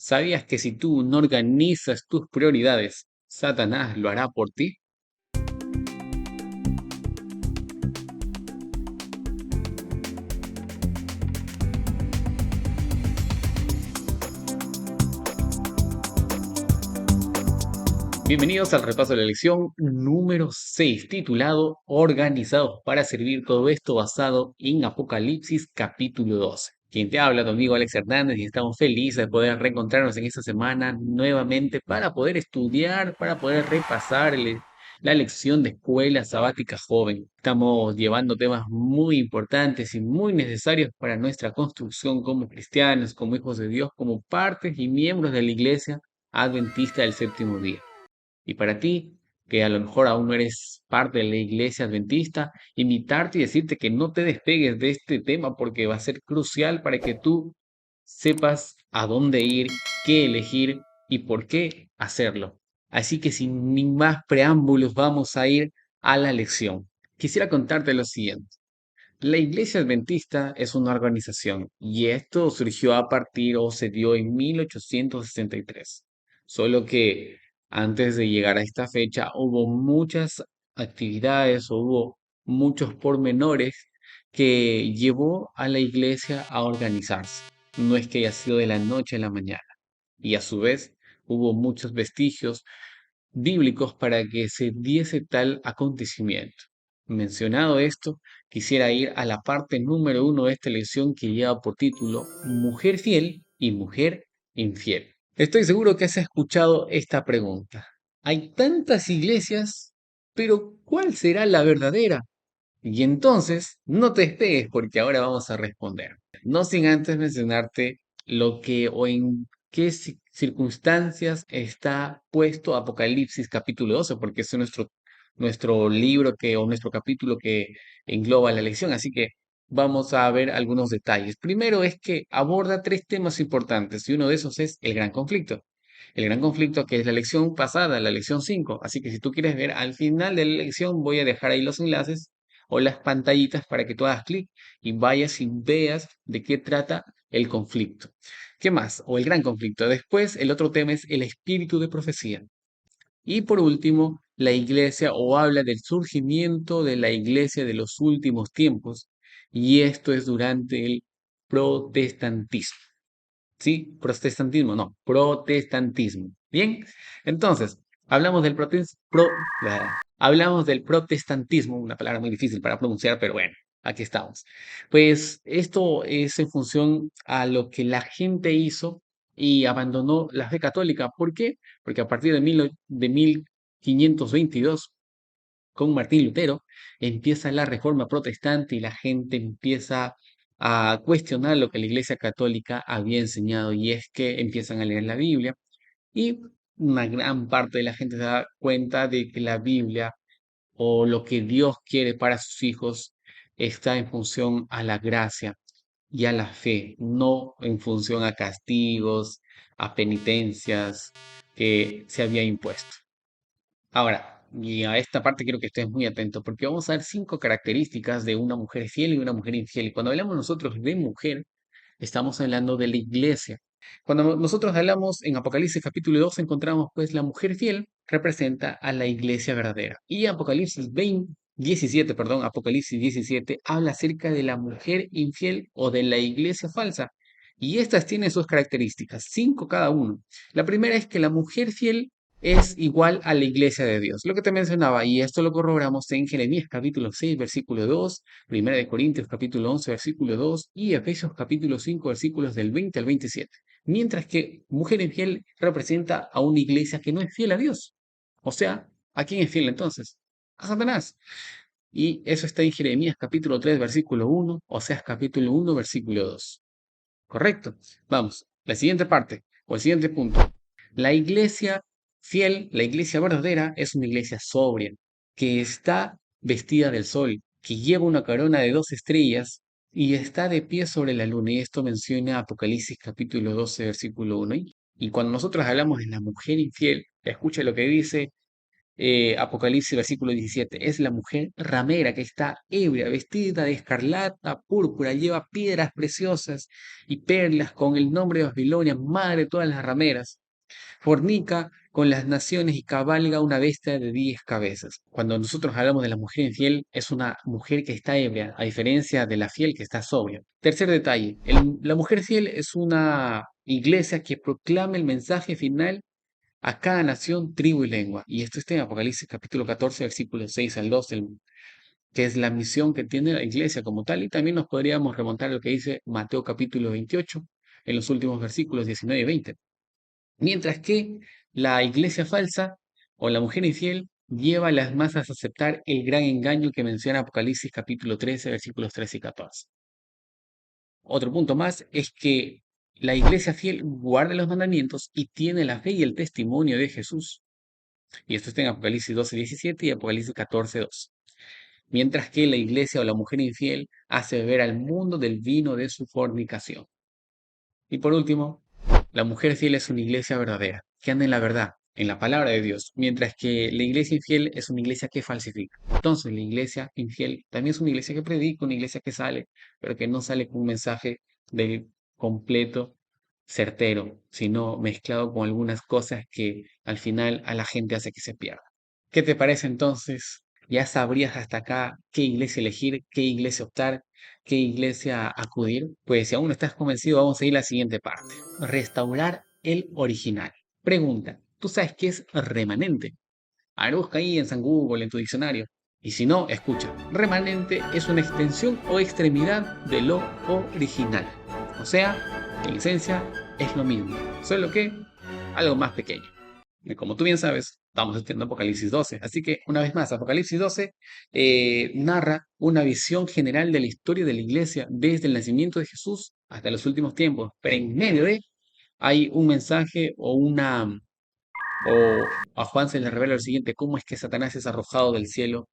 ¿Sabías que si tú no organizas tus prioridades, Satanás lo hará por ti? Bienvenidos al repaso de la lección número 6, titulado Organizados para servir, todo esto basado en Apocalipsis capítulo 12. Quien te habla, tu amigo Alex Hernández, y estamos felices de poder reencontrarnos en esta semana nuevamente para poder estudiar, para poder repasar la lección de escuela sabática joven. Estamos llevando temas muy importantes y muy necesarios para nuestra construcción como cristianos, como hijos de Dios, como partes y miembros de la iglesia adventista del séptimo día. Y para ti, que a lo mejor aún no eres parte de la iglesia adventista, invitarte y decirte que no te despegues de este tema porque va a ser crucial para que tú sepas a dónde ir, qué elegir y por qué hacerlo. Así que sin ni más preámbulos vamos a ir a la lección. Quisiera contarte lo siguiente. La Iglesia Adventista es una organización y esto surgió a partir o se dio en 1863. Solo que antes de llegar a esta fecha hubo muchas actividades, o hubo muchos pormenores que llevó a la Iglesia a organizarse. No es que haya sido de la noche a la mañana. Y a su vez hubo muchos vestigios bíblicos para que se diese tal acontecimiento. Mencionado esto, quisiera ir a la parte número uno de esta lección que lleva por título Mujer fiel y mujer infiel. Estoy seguro que has escuchado esta pregunta. Hay tantas iglesias, pero ¿cuál será la verdadera? Y entonces, no te despegues porque ahora vamos a responder. No sin antes mencionarte lo que o en qué circunstancias está puesto Apocalipsis capítulo 12, porque ese es nuestro libro o nuestro capítulo que engloba la lección. Así que vamos a ver algunos detalles. Primero es que aborda tres temas importantes y uno de esos es el gran conflicto. El gran conflicto que es la lección pasada, la lección 5. Así que si tú quieres ver al final de la lección, voy a dejar ahí los enlaces o las pantallitas para que tú hagas clic y vayas y veas de qué trata el conflicto. ¿Qué más? O el gran conflicto. Después, el otro tema es el espíritu de profecía. Y por último, la iglesia o habla del surgimiento de la iglesia de los últimos tiempos. Y esto es durante el protestantismo. ¿Sí? Protestantismo, no, protestantismo. Bien, entonces, hablamos hablamos del protestantismo, una palabra muy difícil para pronunciar, pero bueno, aquí estamos. Pues esto es en función a lo que la gente hizo y abandonó la fe católica. ¿Por qué? Porque a partir de 1522 con Martín Lutero, empieza la reforma protestante y la gente empieza a cuestionar lo que la Iglesia Católica había enseñado, y es que empiezan a leer la Biblia y una gran parte de la gente se da cuenta de que la Biblia o lo que Dios quiere para sus hijos está en función a la gracia y a la fe, no en función a castigos, a penitencias que se había impuesto. Ahora, y a esta parte quiero que estés muy atento porque vamos a ver 5 características de una mujer fiel y una mujer infiel. Y cuando hablamos nosotros de mujer, estamos hablando de la iglesia. Cuando nosotros hablamos en Apocalipsis capítulo 2, encontramos pues la mujer fiel representa a la iglesia verdadera. Y Apocalipsis 17 habla acerca de la mujer infiel o de la iglesia falsa. Y estas tienen sus características, 5 cada uno. La primera es que la mujer fiel es igual a la iglesia de Dios. Lo que te mencionaba, y esto lo corroboramos en Jeremías capítulo 6, versículo 2, Primera de Corintios capítulo 11, versículo 2 y Efesios capítulo 5, versículos del 20 al 27. Mientras que mujer infiel representa a una iglesia que no es fiel a Dios. O sea, ¿a quién es fiel entonces? A Satanás. Y eso está en Jeremías capítulo 3, versículo 1, Oseas capítulo 1, versículo 2. Correcto. Vamos, la siguiente parte o el siguiente punto. La iglesia fiel, la iglesia verdadera, es una iglesia sobria, que está vestida del sol, que lleva una corona de 2 estrellas y está de pie sobre la luna. Y esto menciona Apocalipsis capítulo 12, versículo 1. Y cuando nosotros hablamos de la mujer infiel, escucha lo que dice Apocalipsis versículo 17, es la mujer ramera que está ebria, vestida de escarlata, púrpura, lleva piedras preciosas y perlas con el nombre de Babilonia, madre de todas las rameras. Fornica con las naciones y cabalga una bestia de 10 cabezas. Cuando nosotros hablamos de la mujer infiel, es una mujer que está ebria, a diferencia de la fiel que está sobria. Tercer detalle, la mujer fiel es una iglesia que proclama el mensaje final a cada nación, tribu y lengua. Y esto está en Apocalipsis capítulo 14, versículos 6 al 2, que es la misión que tiene la iglesia como tal. Y también nos podríamos remontar a lo que dice Mateo capítulo 28, en los últimos versículos 19 y 20. Mientras que la iglesia falsa o la mujer infiel lleva a las masas a aceptar el gran engaño que menciona Apocalipsis capítulo 13, versículos 13 y 14. Otro punto más es que la iglesia fiel guarda los mandamientos y tiene la fe y el testimonio de Jesús. Y esto está en Apocalipsis 12, 17 y Apocalipsis 14, 2. Mientras que la iglesia o la mujer infiel hace beber al mundo del vino de su fornicación. Y por último, la mujer fiel es una iglesia verdadera, que anda en la verdad, en la palabra de Dios, mientras que la iglesia infiel es una iglesia que falsifica. Entonces, la iglesia infiel también es una iglesia que predica, una iglesia que sale, pero que no sale con un mensaje del completo, certero, sino mezclado con algunas cosas que al final a la gente hace que se pierda. ¿Qué te parece entonces? ¿Ya sabrías hasta acá qué iglesia elegir, qué iglesia optar, qué iglesia acudir? Pues si aún no estás convencido, vamos a ir a la siguiente parte. Restaurar el original. Pregunta, ¿tú sabes qué es remanente? A ver, busca ahí en San Google, en tu diccionario. Y si no, escucha. Remanente es una extensión o extremidad de lo original. O sea, en esencia es lo mismo, solo que algo más pequeño. Y como tú bien sabes, estamos estudiando Apocalipsis 12. Así que, una vez más, Apocalipsis 12 narra una visión general de la historia de la iglesia desde el nacimiento de Jesús hasta los últimos tiempos. Pero en medio de hay un mensaje o a Juan se le revela lo siguiente, cómo es que Satanás es arrojado del cielo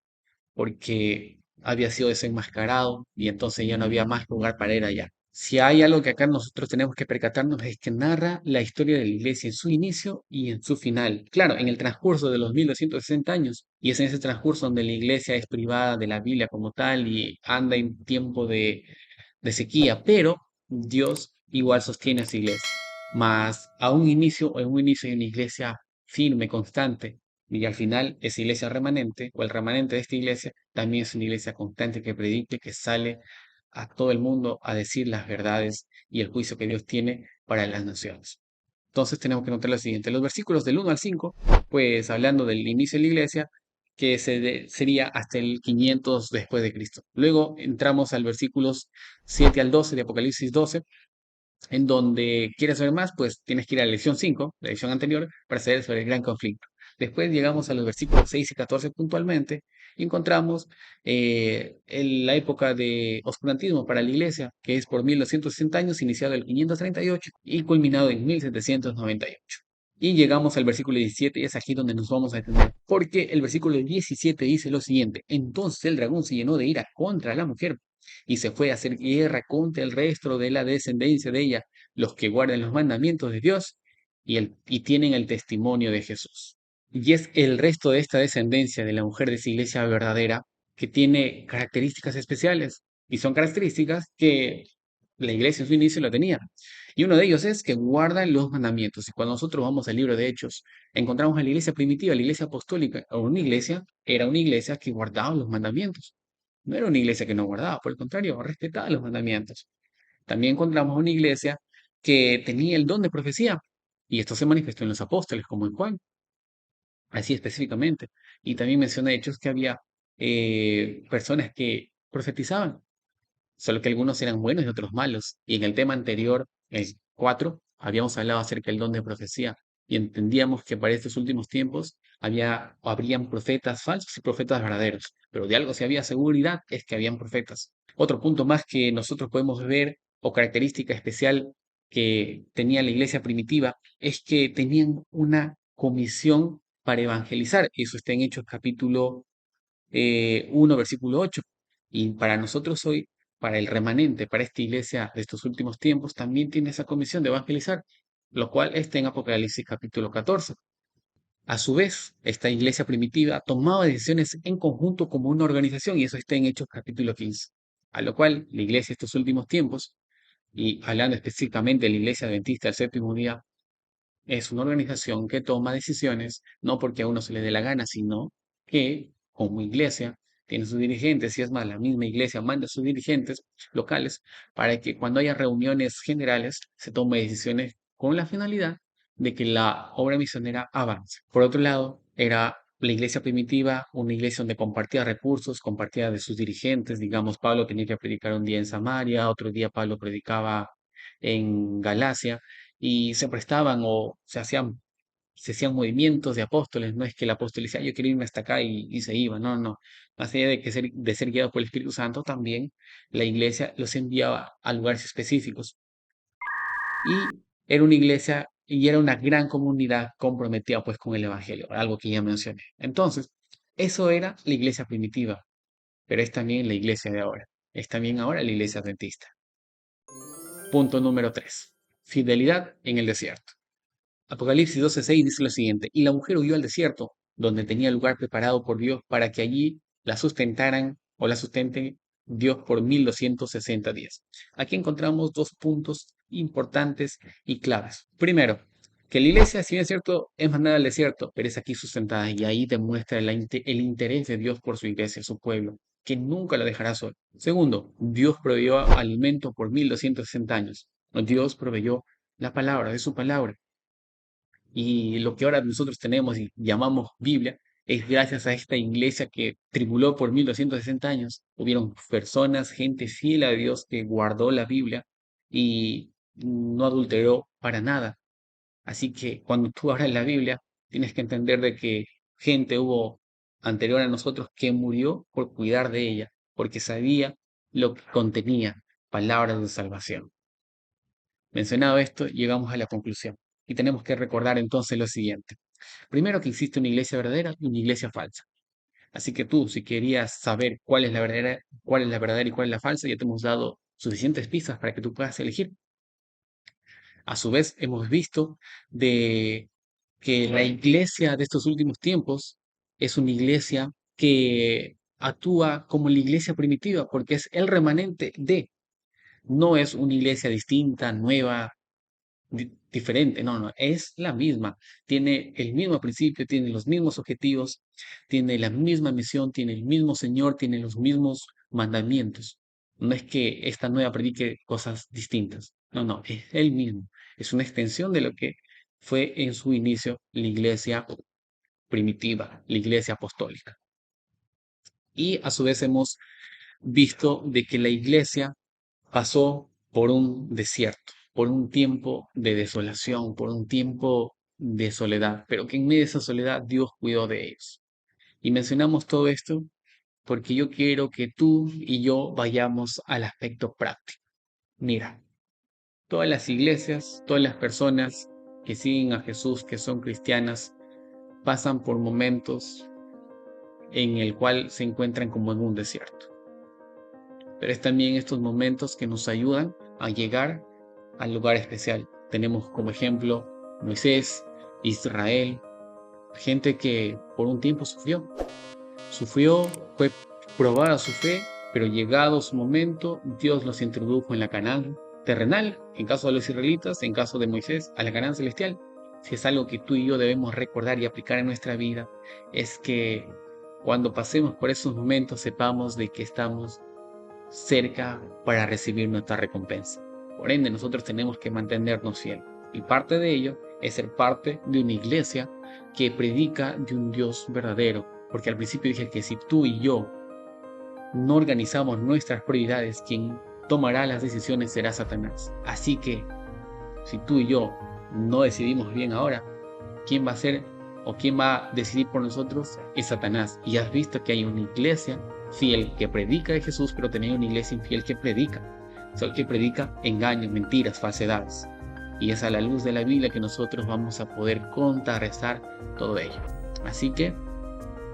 porque había sido desenmascarado y entonces ya no había más lugar para ir allá. Si hay algo que acá nosotros tenemos que percatarnos es que narra la historia de la iglesia en su inicio y en su final. Claro, en el transcurso de los 1260 años, y es en ese transcurso donde la iglesia es privada de la Biblia como tal y anda en tiempo de sequía, pero Dios igual sostiene a su iglesia. Más a un inicio, en un inicio hay una iglesia firme, constante, y al final esa iglesia remanente, o el remanente de esta iglesia, también es una iglesia constante que predique, que sale a todo el mundo a decir las verdades y el juicio que Dios tiene para las naciones. Entonces tenemos que notar lo siguiente, los versículos del 1 al 5, pues hablando del inicio de la iglesia, que sería hasta el 500 después de Cristo. Luego entramos al versículos 7 al 12 de Apocalipsis 12, en donde quieres saber más, pues tienes que ir a la lección 5, la lección anterior, para saber sobre el gran conflicto. Después llegamos a los versículos 6 y 14 puntualmente y encontramos la época de oscurantismo para la iglesia, que es por 1260 años, iniciado en 538 y culminado en 1798. Y llegamos al versículo 17 y es aquí donde nos vamos a detener, porque el versículo 17 dice lo siguiente, entonces el dragón se llenó de ira contra la mujer y se fue a hacer guerra contra el resto de la descendencia de ella, los que guardan los mandamientos de Dios y tienen el testimonio de Jesús. Y es el resto de esta descendencia de la mujer de esa iglesia verdadera que tiene características especiales, y son características que la iglesia en su inicio la tenía. Y uno de ellos es que guardan los mandamientos. Y cuando nosotros vamos al libro de Hechos, encontramos a la iglesia primitiva, la iglesia apostólica, o una iglesia, era una iglesia que guardaba los mandamientos. No era una iglesia que no guardaba, por el contrario, respetaba los mandamientos. También encontramos una iglesia que tenía el don de profecía, y esto se manifestó en los apóstoles, como en Juan, así específicamente. Y también menciona hechos que había personas que profetizaban, solo que algunos eran buenos y otros malos. Y en el tema anterior, el 4, habíamos hablado acerca del don de profecía y entendíamos que para estos últimos tiempos habrían profetas falsos y profetas verdaderos, pero de algo si había seguridad es que habían profetas. Otro punto más que nosotros podemos ver o característica especial que tenía la iglesia primitiva es que tenían una comisión para evangelizar. Eso está en Hechos capítulo 1, versículo 8. Y para nosotros hoy, para el remanente, para esta iglesia de estos últimos tiempos, también tiene esa comisión de evangelizar, lo cual está en Apocalipsis capítulo 14. A su vez, esta iglesia primitiva tomaba decisiones en conjunto como una organización, y eso está en Hechos capítulo 15. A lo cual la iglesia de estos últimos tiempos, y hablando específicamente de la iglesia adventista del séptimo día, es una organización que toma decisiones no porque a uno se le dé la gana, sino que como iglesia tiene sus dirigentes, y es más, la misma iglesia manda a sus dirigentes locales para que cuando haya reuniones generales se tome decisiones con la finalidad de que la obra misionera avance. Por otro lado, era la iglesia primitiva, una iglesia donde compartía recursos, compartía de sus dirigentes. Digamos, Pablo tenía que predicar un día en Samaria, otro día Pablo predicaba en Galacia, y se prestaban o se hacían movimientos de apóstoles. No es que el apóstol decía, yo quiero irme hasta acá y se iba. No, no. Más allá de ser guiado por el Espíritu Santo, también la iglesia los enviaba a lugares específicos. Y era una iglesia y era una gran comunidad comprometida pues con el Evangelio, algo que ya mencioné. Entonces, eso era la iglesia primitiva, pero es también la iglesia de ahora. Es también ahora la iglesia adventista. Punto número 3. Fidelidad en el desierto. Apocalipsis 12:6 dice lo siguiente: y la mujer huyó al desierto, donde tenía lugar preparado por Dios para que allí la sustentaran o la sustente Dios por 1260 días. Aquí encontramos dos puntos importantes y claves. Primero, que la iglesia, si bien es cierto, es mandada al desierto, pero es aquí sustentada, y ahí demuestra el interés de Dios por su iglesia, su pueblo, que nunca lo dejará solo. Segundo, Dios proveyó alimento por 1260 años. Dios proveyó la palabra, de su palabra. Y lo que ahora nosotros tenemos y llamamos Biblia es gracias a esta iglesia que tribuló por 1260 años. Hubieron personas, gente fiel a Dios que guardó la Biblia y no adulteró para nada. Así que cuando tú abras la Biblia, tienes que entender de que gente hubo anterior a nosotros que murió por cuidar de ella, porque sabía lo que contenía, palabras de salvación. Mencionado esto, llegamos a la conclusión. Y tenemos que recordar entonces lo siguiente. Primero, que existe una iglesia verdadera y una iglesia falsa. Así que tú, si querías saber cuál es la verdadera y cuál es la falsa, ya te hemos dado suficientes pistas para que tú puedas elegir. A su vez, hemos visto de que la iglesia de estos últimos tiempos es una iglesia que actúa como la iglesia primitiva, porque es el remanente de, no es una iglesia distinta, nueva, diferente. No, no, es la misma. Tiene el mismo principio, tiene los mismos objetivos, tiene la misma misión, tiene el mismo Señor, tiene los mismos mandamientos. No es que esta nueva predique cosas distintas. No, no, es el mismo. Es una extensión de lo que fue en su inicio la iglesia primitiva, la iglesia apostólica. Y a su vez hemos visto de que la iglesia pasó por un desierto, por un tiempo de desolación, por un tiempo de soledad, pero que en medio de esa soledad Dios cuidó de ellos. Y mencionamos todo esto porque yo quiero que tú y yo vayamos al aspecto práctico. Mira, todas las iglesias, todas las personas que siguen a Jesús, que son cristianas, pasan por momentos en el cual se encuentran como en un desierto. Pero es también estos momentos que nos ayudan a llegar al lugar especial. Tenemos como ejemplo Moisés, Israel, gente que por un tiempo sufrió, fue probada su fe, pero llegado su momento, Dios los introdujo en la Canaán terrenal, en caso de los israelitas, en caso de Moisés, a la Canaán celestial. Si es algo que tú y yo debemos recordar y aplicar en nuestra vida, es que cuando pasemos por esos momentos sepamos de que estamos cerca para recibir nuestra recompensa. Por ende, nosotros tenemos que mantenernos fieles. Y parte de ello es ser parte de una iglesia que predica de un Dios verdadero. Porque al principio dije que si tú y yo no organizamos nuestras prioridades, quien tomará las decisiones será Satanás. Así que, si tú y yo no decidimos bien ahora, ¿quién va a ser o quién va a decidir por nosotros? Es Satanás. Y has visto que hay una iglesia fiel que predica de Jesús, pero también una iglesia infiel que predica. Que predica engaños, mentiras, falsedades. Y es a la luz de la Biblia que nosotros vamos a poder contrarrestar todo ello. Así que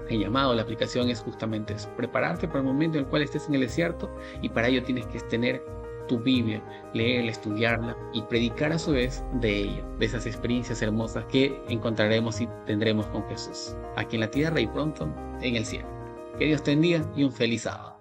el llamado, la aplicación es justamente eso: prepararte para el momento en el cual estés en el desierto, y para ello tienes que tener tu Biblia, leerla, estudiarla y predicar a su vez de ello, de esas experiencias hermosas que encontraremos y tendremos con Jesús, aquí en la tierra y pronto en el cielo. Que Dios te bendiga y un feliz sábado.